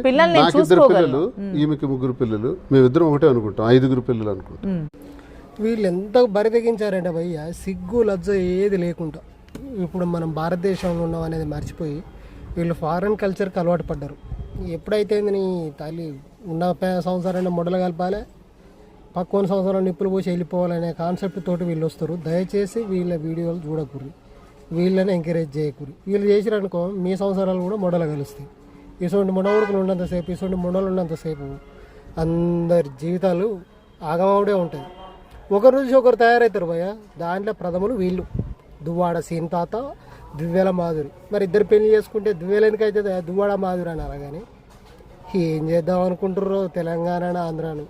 నాకు 2 పిల్లలు, ఈమెకి 3 పిల్లలు, మేమిద్దరం ఒకటే అనుకుంటాం, 5 పిల్లలు అనుకుంటాం. వీళ్ళు ఎంత బరి తెగించారంటే భయ్య, సిగ్గు లజ్జ ఏది లేకుండా ఇప్పుడు మనం భారతదేశంలో ఉన్నాం అనేది మర్చిపోయి వీళ్ళు ఫారెన్ కల్చర్కి అలవాటు పడ్డారు. ఎప్పుడైతే నీ తల్లి ఉన్న సంవత్సరాన్ని మొదలు కలపాలి, పక్కన సంవత్సరం నిప్పులు పోసి వెళ్ళిపోవాలనే కాన్సెప్ట్ తోటి వీళ్ళు వస్తారు. దయచేసి వీళ్ళ వీడియోలు చూడకూరి, వీళ్ళని ఎంకరేజ్ చేయకూరి. వీళ్ళు చేసిరనుకో మీ సంవత్సరాలు కూడా మొడలు కలుస్తాయి. ఇటువంటి మొడవడుకులు ఉన్నంతసేపు, ఇటువంటి మొడలు ఉన్నంతసేపు అందరి జీవితాలు ఆగమవుడే ఉంటుంది. ఒకరి నుంచి ఒకరు తయారవుతారు భయ్య. దాంట్లో ప్రథములు వీళ్ళు దువ్వాడ సీన్ తాత, దివ్యాల మాధురి. మరి ఇద్దరు పెళ్లి చేసుకుంటే దివ్యాల ఎందుకైతే దువ్వాడ మాధురి అనాలి. కానీ ఏం చేద్దాం అనుకుంటుర్రో తెలంగాణ ఆంధ్రాను.